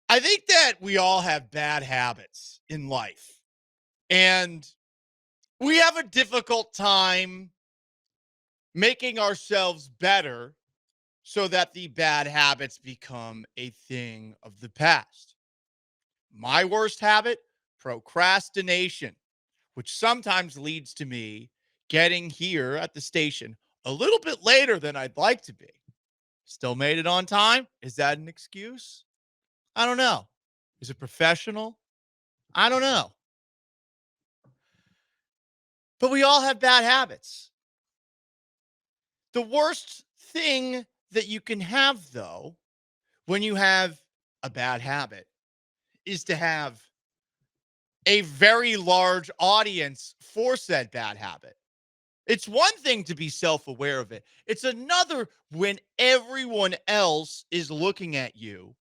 I think that we all have bad habits in life, and we have a difficult time making ourselves better so that the bad habits become a thing of the past. My worst habit, procrastination, which sometimes leads to me getting here at the station a little bit later than I'd like to be. Still made it on time? Is that an excuse? I don't know. Is it professional? I don't know. But we all have bad habits. The worst thing that you can have, though, when you have a bad habit is to have a very large audience for said bad habit. It's one thing to be self aware of it, it's another when everyone else is looking at you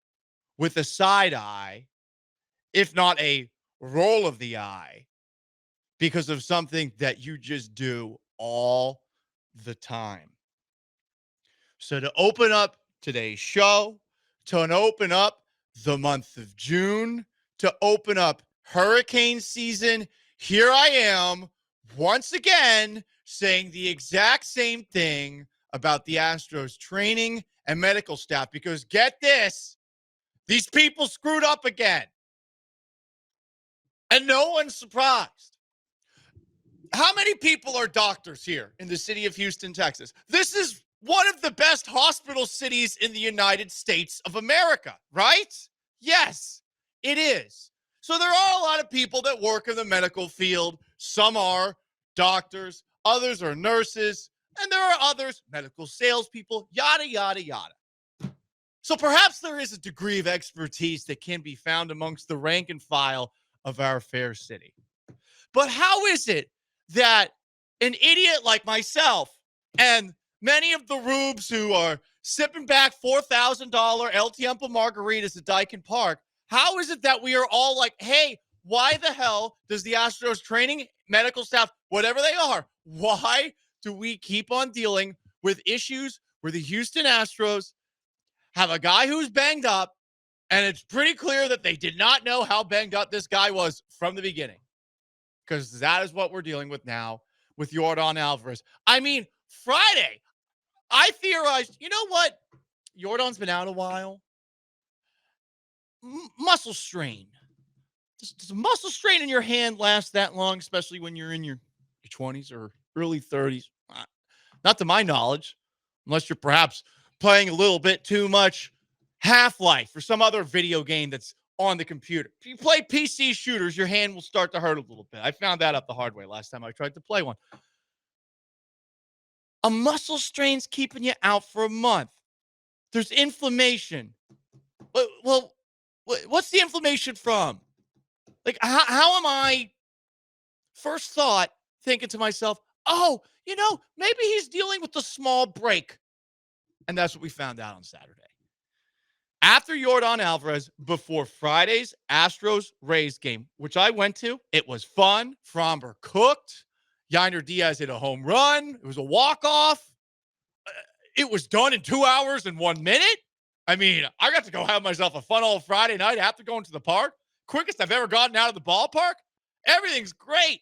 with a side eye, if not a roll of the eye, because of something that you just do all the time. So, to open up today's show, to open up the month of June, to open up hurricane season, here I am once again saying the exact same thing about the Astros training and medical staff. Because get this, these people screwed up again. And no one's surprised. How many people are doctors here in the city of Houston, Texas? This is one of the best hospital cities in the United States of America, right? Yes, it is. So there are a lot of people that work in the medical field. Some are doctors, others are nurses, and there are others, medical salespeople, yada, yada, yada. So perhaps there is a degree of expertise that can be found amongst the rank and file of our fair city. But how is it that an idiot like myself and many of the rubes who are sipping back $4,000 El Tiempo margaritas at Dyken Park, how is it that we are all like, hey, why the hell does the Astros training, medical staff, whatever they are, why do we keep on dealing with issues where the Houston Astros have a guy who's banged up, and it's pretty clear that they did not know how banged up this guy was from the beginning? Because that is what we're dealing with now with Yordan Alvarez. I mean, Friday, I theorized, you know what? Yordan's been out a while. Muscle strain. Does a muscle strain in your hand last that long, especially when you're in your 20s or early 30s? Not to my knowledge, unless you're perhaps playing a little bit too much Half-Life or some other video game that's on the computer. If you play PC shooters, your hand will start to hurt a little bit. I found that out the hard way last time I tried to play one. A muscle strain's keeping you out for a month. There's inflammation. Well, what's the inflammation from? Like, how am I, first thought, thinking to myself, oh, maybe he's dealing with a small break. And that's what we found out on Saturday. After Yordan Alvarez, before Friday's Astros-Rays game, which I went to, it was fun. Fromber cooked. Yainer Diaz hit a home run. It was a walk-off. It was done in 2 hours and 1 minute. I mean, I got to go have myself a fun old Friday night after going to the park. Quickest I've ever gotten out of the ballpark. Everything's great.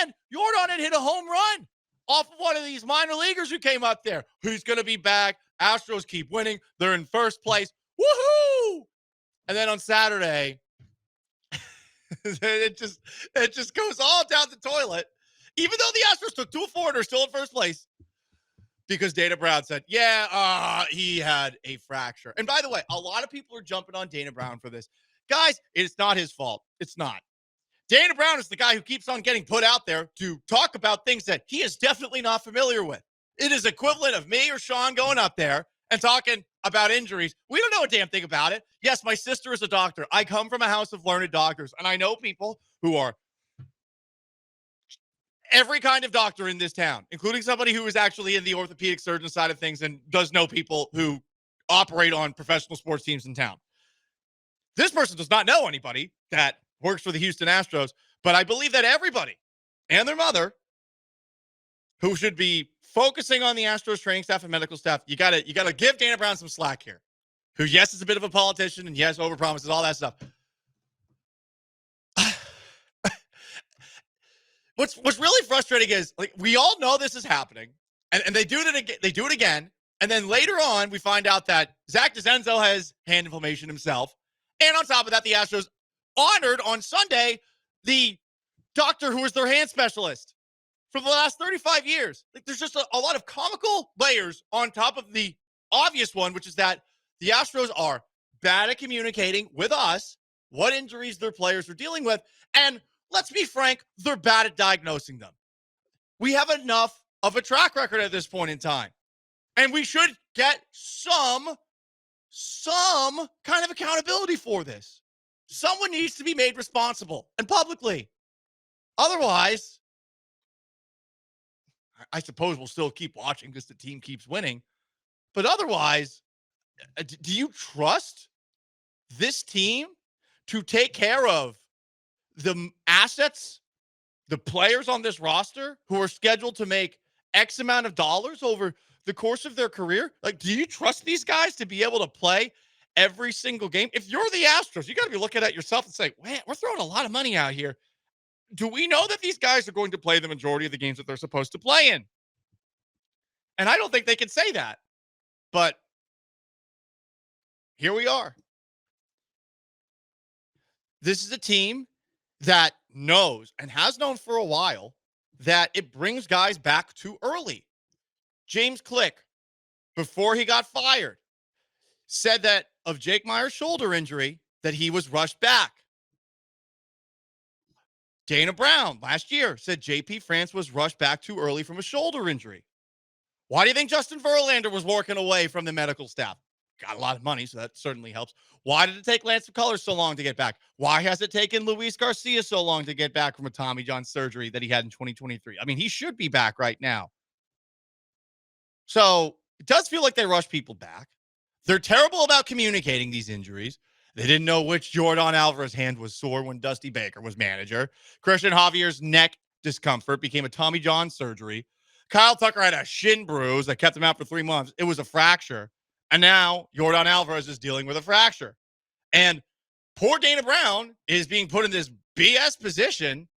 And Yordan had hit a home run off of one of these minor leaguers who came up there. Who's going to be back? Astros keep winning. They're in first place. Woohoo! And then on Saturday, it just goes all down the toilet. Even though the Astros took 2-4 and are still in first place, because Dana Brown said, he had a fracture. And by the way, a lot of people are jumping on Dana Brown for this. Guys, it's not his fault. It's not. Dana Brown is the guy who keeps on getting put out there to talk about things that he is definitely not familiar with. It is equivalent of me or Sean going up there and talking about injuries. We don't know a damn thing about it. Yes, my sister is a doctor. I come from a house of learned doctors, and I know people who are every kind of doctor in this town, including somebody who is actually in the orthopedic surgeon side of things and does know people who operate on professional sports teams in town. This person does not know anybody that works for the Houston Astros, but I believe that everybody and their mother who should be focusing on the Astros training staff and medical staff, you gotta give Dana Brown some slack here. who, yes, is a bit of a politician and, yes, overpromises, all that stuff. What's really frustrating is, like, we all know this is happening, and they do it again. They do it again, and then later on, we find out that Zach DeCenzo has hand inflammation himself, and on top of that, the Astros honored on Sunday the doctor who was their hand specialist for the last 35 years. Like, there's just a lot of comical layers on top of the obvious one, which is that the Astros are bad at communicating with us what injuries their players are dealing with, and let's be frank, they're bad at diagnosing them. We have enough of a track record at this point in time. And we should get some kind of accountability for this. Someone needs to be made responsible, and publicly. Otherwise, I suppose we'll still keep watching because the team keeps winning. But otherwise, do you trust this team to take care of the assets, the players on this roster who are scheduled to make X amount of dollars over the course of their career? Like, do you trust these guys to be able to play every single game? If you're the Astros, you got to be looking at yourself and say, man, we're throwing a lot of money out here. Do we know that these guys are going to play the majority of the games that they're supposed to play in? And I don't think they can say that. But here we are. This is a team that knows and has known for a while that it brings guys back too early. James Click, before he got fired, said that of Jake Meyer's shoulder injury, that he was rushed back. Dana Brown last year said JP France was rushed back too early from a shoulder injury. Why do you think Justin Verlander was working away from the medical staff? Got a lot of money, so that certainly helps. Why did it take Lance McCullers so long to get back? Why has it taken Luis Garcia so long to get back from a Tommy John surgery that he had in 2023? I mean, he should be back right now. So it does feel like they rush people back. They're terrible about communicating these injuries. They didn't know which Yordan Alvarez hand was sore when Dusty Baker was manager. Christian Javier's neck discomfort became a Tommy John surgery. Kyle Tucker had a shin bruise that kept him out for 3 months. It was a fracture. And now Yordan Alvarez is dealing with a fracture. And poor Dana Brown is being put in this BS position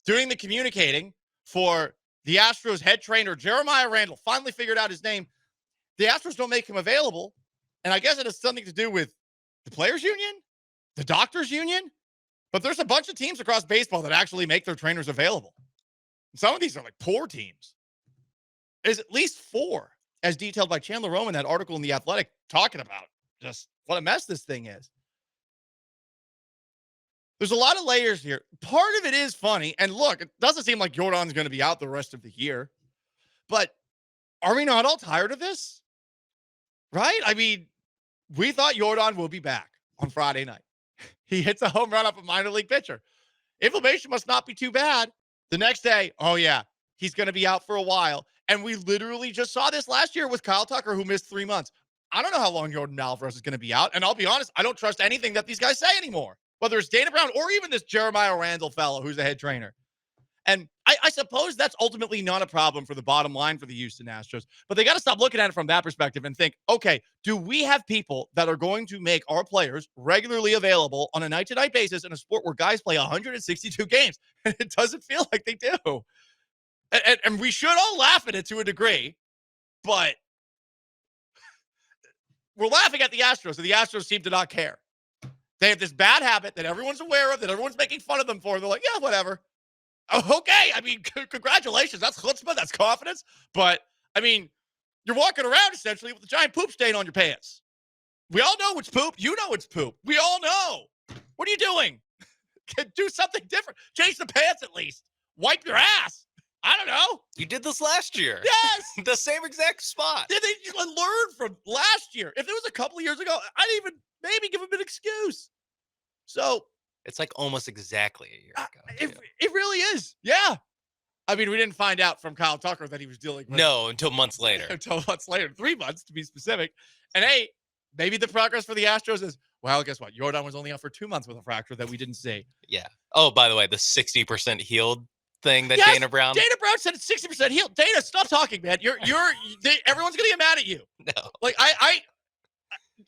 doing the communicating for the Astros head trainer, Jeremiah Randall. Finally figured out his name. The Astros don't make him available. And I guess it has something to do with the players union, the doctors union. But there's a bunch of teams across baseball that actually make their trainers available. Some of these are like poor teams. There's at least 4, as detailed by Chandler Roman, that article in The Athletic, talking about just what a mess this thing is. There's a lot of layers here. Part of it is funny. And look, it doesn't seem like Yordan's going to be out the rest of the year. But are we not all tired of this? Right? I mean, we thought Yordan will be back on Friday night. He hits a home run off a minor league pitcher. Inflammation must not be too bad. The next day, oh yeah, he's going to be out for a while. And we literally just saw this last year with Kyle Tucker, who missed 3 months. I don't know how long Yordan Alvarez is going to be out. And I'll be honest, I don't trust anything that these guys say anymore, whether it's Dana Brown or even this Jeremiah Randall fellow who's the head trainer. And I suppose that's ultimately not a problem for the bottom line for the Houston Astros, but they got to stop looking at it from that perspective and think, okay, do we have people that are going to make our players regularly available on a night-to-night basis in a sport where guys play 162 games? And it doesn't feel like they do. And we should all laugh at it to a degree, but we're laughing at the Astros, and the Astros seem to not care. They have this bad habit that everyone's aware of, that everyone's making fun of them for. They're like, yeah, whatever. Okay, I mean, congratulations. That's chutzpah. That's confidence. But, I mean, you're walking around essentially with a giant poop stain on your pants. We all know it's poop. You know it's poop. We all know. What are you doing? Do something different. Change the pants at least. Wipe your ass. I don't know. You did this last year. Yes. The same exact spot. Did they learn from last year? If it was a couple of years ago, I'd even maybe give them an excuse. So it's like almost exactly a year ago. It really is. Yeah. I mean, we didn't find out from Kyle Tucker that he was dealing with. No, until months later. 3 months to be specific. And hey, maybe the progress for the Astros is, well, guess what? Yordan was only out for 2 months with a fracture that we didn't see. Yeah. Oh, by the way, the 60% healed thing that Dana Brown said it's 60% healed. Dana, stop talking, man. Everyone's gonna get mad at you. No. Like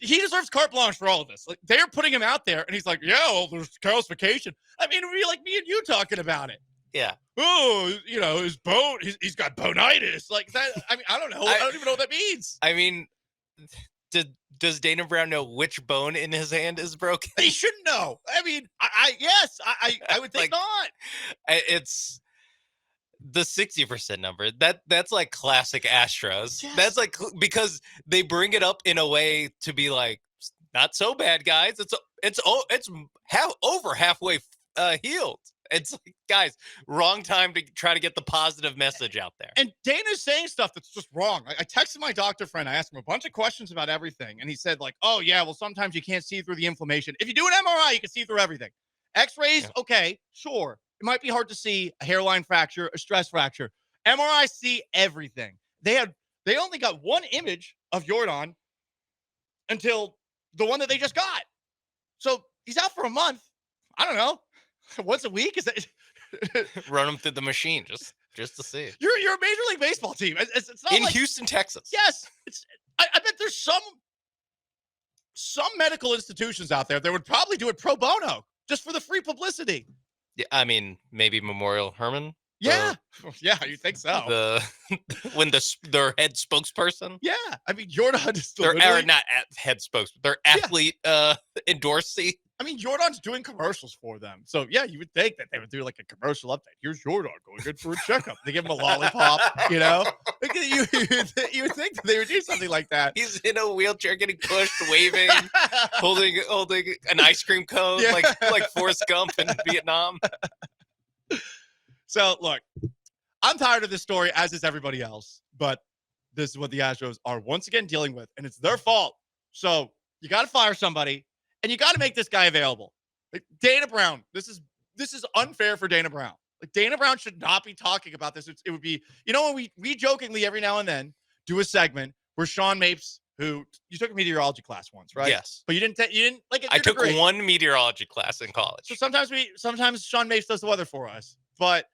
he deserves carte blanche for all of this. Like, they're putting him out there, and he's like, yeah, well, there's calcification. I mean, it would be like me and you talking about it. Yeah. Oh, his bone, he's got bonitis. Like that. I mean, I don't know. I don't even know what that means. I mean, does Dana Brown know which bone in his hand is broken? He shouldn't know. I mean, I would think not. It's the 60% number. That's like classic Astros. Yes. That's like, because they bring it up in a way to be like, not so bad, guys. It's over halfway healed. It's like, guys, wrong time to try to get the positive message out there. And Dana's saying stuff that's just wrong. I texted my doctor friend. I asked him a bunch of questions about everything. And he said, like, oh, yeah, well, sometimes you can't see through the inflammation. If you do an MRI, you can see through everything. X-rays, okay, sure. It might be hard to see a hairline fracture, a stress fracture. MRI see everything. They only got one image of Yordan until the one that they just got. So he's out for a month. I don't know. Once a week? Is that run him through the machine just to see? You're a Major League Baseball team. It's not in like, Houston, Texas. Yes, I bet there's some medical institutions out there that would probably do it pro bono just for the free publicity. Yeah, I mean, maybe Memorial Herman. Yeah, yeah, you think so? When their head spokesperson. Yeah, I mean, Yordan is their not head spokesperson. Their athlete endorsee. I mean, Jordan's doing commercials for them. So, yeah, you would think that they would do like a commercial update. Here's Yordan going in for a checkup. They give him a lollipop, you know? Like, you would think that they would do something like that. He's in a wheelchair getting pushed, waving, holding an ice cream cone, like Forrest Gump in Vietnam. So, look, I'm tired of this story, as is everybody else. But this is what the Astros are once again dealing with, and it's their fault. So, you got to fire somebody. And you got to make this guy available. Like Dana Brown, this is unfair for Dana Brown. Like Dana Brown should not be talking about this. It would be, when we jokingly every now and then do a segment where Sean Mapes, who you took a meteorology class once, right? Yes. But you didn't like it. I took one meteorology class in college. So sometimes Sean Mapes does the weather for us, but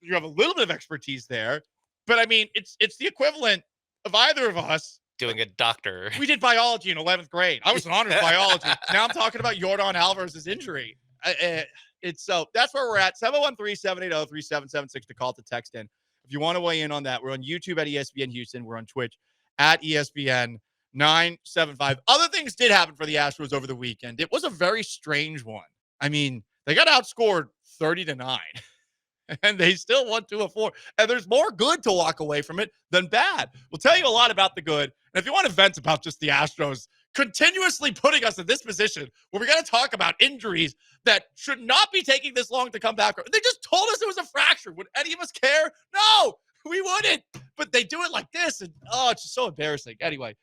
you have a little bit of expertise there. But I mean, it's the equivalent of either of us doing a doctor. We did biology in 11th grade. I was an honors biology. Now I'm talking about Yordan Alvarez's injury. So that's where we're at. 713-780-3776 to call, to text in. If you want to weigh in on that, we're on YouTube at ESPN Houston. We're on Twitch at ESPN 975. Other things did happen for the Astros over the weekend. It was a very strange one. I mean, they got outscored 30-9. And they still won 2-4. And there's more good to walk away from it than bad. We'll tell you a lot about the good. And if you want to vent about just the Astros continuously putting us in this position where we got to talk about injuries that should not be taking this long to come back. They just told us it was a fracture. Would any of us care? No, we wouldn't. But they do it like this. And, it's just so embarrassing. Anyway,